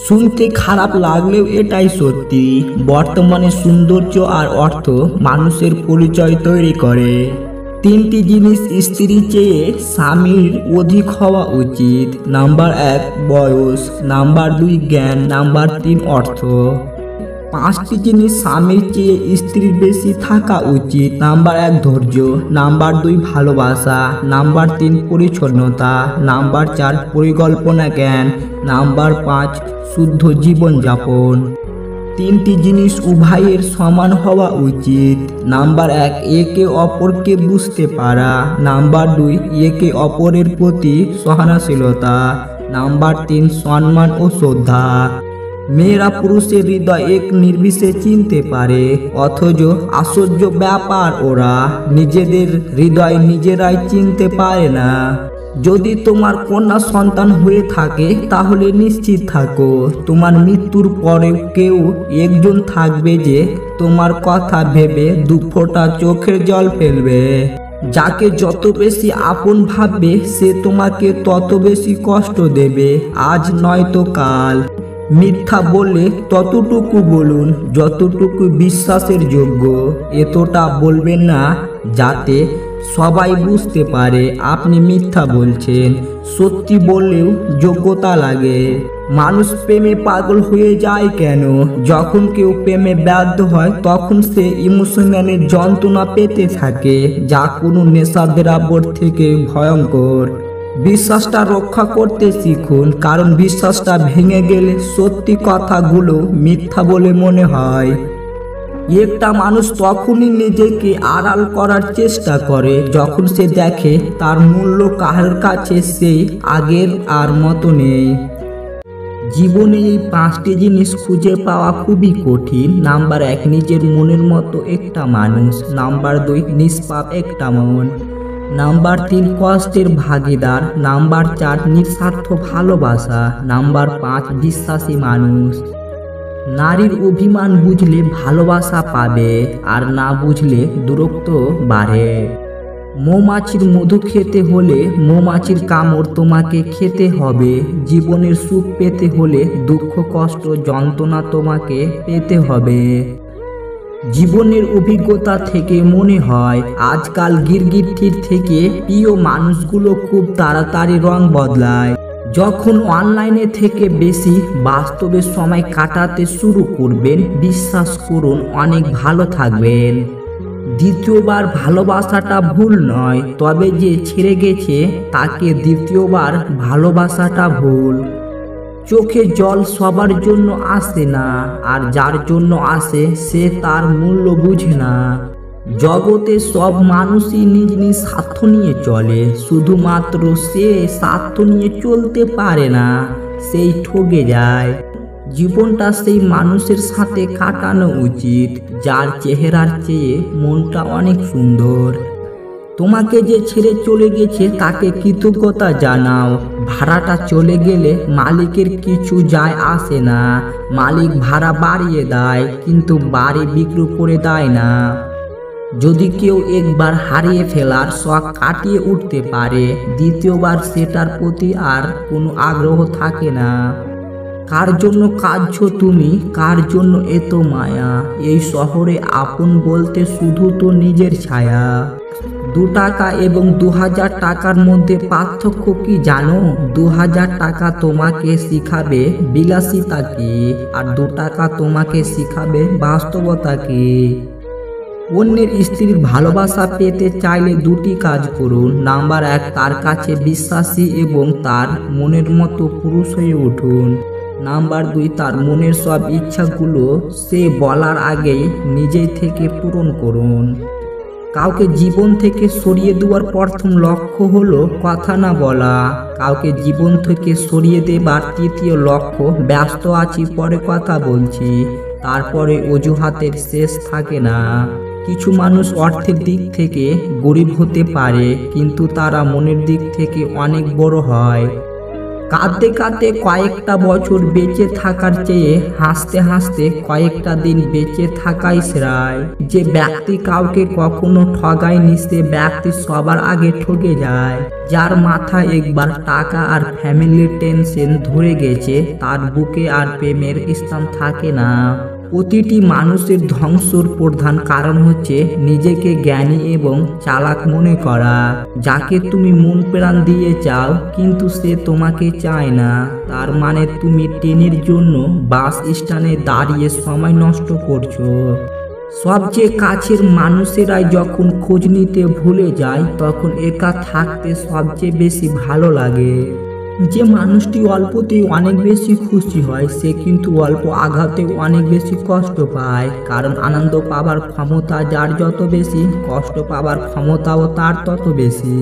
শুনতে খারাপ লাগলেও এটাই সত্যি। বর্তমানে সৌন্দর্য আর অর্থ মানুষের পরিচয় তৈরি করে। 3টি জিনিস স্ত্রী চেয়ে স্বামীর অধিক হওয়া উচিত। নাম্বার 1 বয়স, নাম্বার 2 জ্ঞান, নাম্বার 3 অর্থ। 5টি জিনিস স্বামীর চেয়ে স্ত্রীর বেশি থাকা উচিত। নাম্বার 1 ধৈর্য, নাম্বার 2 ভালোবাসা, নাম্বার 3 পরিচ্ছন্নতা, নাম্বার 4 পরিকল্পনা জ্ঞান, নাম্বার 5 শুদ্ধ জীবনযাপন। 3টি জিনিস উভয়ের সমান হওয়া উচিত। নাম্বার 1 একে অপরকে বুঝতে পারা, নাম্বার 2 একে অপরের প্রতি সহনশীলতা, নাম্বার 3 সম্মান ও শ্রদ্ধা। মেয়েরা পুরুষের হৃদয় এক নির্বিশেষে চিনতে পারে, অথচ আশ্চর্য ব্যাপার ওরা নিজেদের হৃদয় নিজেরাই চিনতে পারে না। যদি তোমার কন্যা সন্তান হয়ে থাকে তাহলে নিশ্চিত থাকো তোমার মৃত্যুর পরেও কেউ একজন থাকবে যে তোমার কথা ভেবে 2 ফোঁটা চোখের জল ফেলবে। যাকে যত বেশি আপন ভাববে সে তোমাকে তত বেশি কষ্ট দেবে, আজ নয়তো কাল। মিথ্যা বললে ততটুকু বলুন যতটুকু বিশ্বাসের যোগ্য। এতটা বলবেন না যাতে সবাই বুঝতে পারে আপনি মিথ্যা বলছেন। সত্যি বললেও যোগ্যতা লাগে। মানুষ প্রেমে পাগল হয়ে যায় কেন? যখন কেউ প্রেমে ব্যর্থ হয় তখন সে ইমোশনালি যন্ত্রণা পেতে থাকে, যা কোনো নেশাদ্রব্যের থেকে ভয়ঙ্কর। বিশ্বাসটা রক্ষা করতে শিখুন, কারণ বিশ্বাসটা ভেঙে গেলে সত্যি কথাগুলো মিথ্যা বলে মনে হয়। একটা মানুষ তখনই নিজেকে আড়াল করার চেষ্টা করে যখন সে দেখে তার মূল্য কারোর কাছে সেই আগের আর মতো নেই। জীবনে এই 5টি জিনিস খুঁজে পাওয়া খুবই কঠিন। নাম্বার 1 নিজের মনের মতো একটা মানুষ, নাম্বার 2 নিষ্পাপ একটা মন, নাম্বার 3 কষ্টের ভাগিদার, নাম্বার 4 নিঃস্বার্থ ভালোবাসা, নাম্বার 5 বিশ্বাসী মানুষ। নারীর অভিমান বুঝলে ভালোবাসা পাবে, আর না বুঝলে দূরত্ব বাড়ে। মৌমাছির মধু খেতে হলে মৌমাছির কামড় তোমাকে খেতে হবে। জীবনের সুখ পেতে হলে দুঃখ কষ্ট যন্ত্রণা তোমাকে পেতে হবে। জীবনের অভিজ্ঞতা থেকে মনে হয় আজকাল গিরগিটির থেকে প্রিয় মানুষগুলো খুব তাড়াতাড়ি রং বদলায়। যখন অনলাইনে থেকে বেশি বাস্তবে সময় কাটাতে শুরু করবেন, বিশ্বাস করুন অনেক ভালো থাকবেন। দ্বিতীয়বার ভালোবাসাটা ভুল নয়, তবে যে ছেড়ে গেছে তাকে দ্বিতীয়বার ভালোবাসাটা ভুল। চোখে জল সবার জন্য আসে না, আর যার জন্য আসে সে তার মূল্য বুঝে না। জগতে সব মানুষই নিজ নিজ স্বার্থ নিয়ে চলে, শুধুমাত্র সে স্বার্থ নিয়ে চলতে পারে না, সেই ঠকে যায়। জীবনটা সেই মানুষের সাথে কাটানো উচিত যার চেহারার চেয়ে মনটা অনেক সুন্দর। তোমাকে যে ছেড়ে চলে গেছে তাকে কৃতজ্ঞতা জানাও। ভাড়াটা চলে গেলে মালিকের কিছু যায় আসে না। মালিক ভাড়া বাড়িয়ে দেয় কিন্তু বাড়ি বিক্রি করে দেয় না। যদি কেউ একবার হারিয়ে ফেলার শখ কাটিয়ে উঠতে পারে, দ্বিতীয়বার সেটার প্রতি আর কোনো আগ্রহ থাকে না। কার জন্য কাঁদছো তুমি, কার জন্য এত মায়া? এই শহরে আপন বলতে শুধু তো নিজের ছায়া। 2 টাকা এবং 2000 টাকার মধ্যে পার্থক্য কি জানো? 2000 টাকা তোমাকে শিখাবে বিলাসিতা কি, আর 2 টাকা তোমাকে শিখাবে বাস্তবতা কি। অন্যের স্ত্রীর ভালোবাসা পেতে চাইলে 2টি কাজ করুন। নাম্বার 1 তার কাছে বিশ্বাসী এবং তার মনের মতো পুরুষ হয়ে উঠুন। নাম্বার 2 তার মনের সব ইচ্ছাগুলো সে বলার আগেই নিজে থেকে পূরণ করুন। কাউকে জীবন থেকে সরিয়ে দেওয়ার প্রথম লক্ষ্য হলো কথা না বলা। কাউকে জীবন থেকে সরিয়ে দেবার তৃতীয় লক্ষ্য ব্যস্ত আছি পরে কথা বলছি। তারপরে অজুহাতের শেষ থাকে না। কিছু মানুষ অর্থের দিক থেকে গরিব হতে পারে কিন্তু তারা মনের দিক থেকে অনেক বড় হয়। কাঁদতে কাঁদতে কয়েকটা বছর বেঁচে থাকার চেয়ে হাসতে হাসতে কয়েকটা দিন বেঁচে থাকাই শ্রেয়। যে ব্যক্তি কাউকে কখনো ঠগায়নি সে ব্যক্তি সবার আগে ঠকে যায়। যার মাথায় একবার টাকা আর ফ্যামিলির টেনশন ধরে গেছে তার বুকে আর প্রেমের স্থান থাকে না। প্রতিটি মানুষের ধ্বংসর প্রধান কারণ হচ্ছে নিজেকে জ্ঞানী এবং চালাক মনে করা। যাকে তুমি মন প্রাণ দিয়ে চাও কিন্তু সে তোমাকে চায় না, তার মানে তুমি ট্রেনের জন্য বাস স্ট্যান্ডে দাঁড়িয়ে সময় নষ্ট করছো। সবচেয়ে কাছের মানুষেরাই যখন খোঁজ নিতে ভুলে যায় তখন একা থাকতে সবচেয়ে বেশি ভালো লাগে। যে মানুষটি অল্পতেই অনেক বেশি খুশি হয় সে কিন্তু অল্প আঘাতে অনেক বেশি কষ্ট পায়, কারণ আনন্দ পাবার ক্ষমতা যার যত বেশি কষ্ট পাবার ক্ষমতাও তার তত বেশি।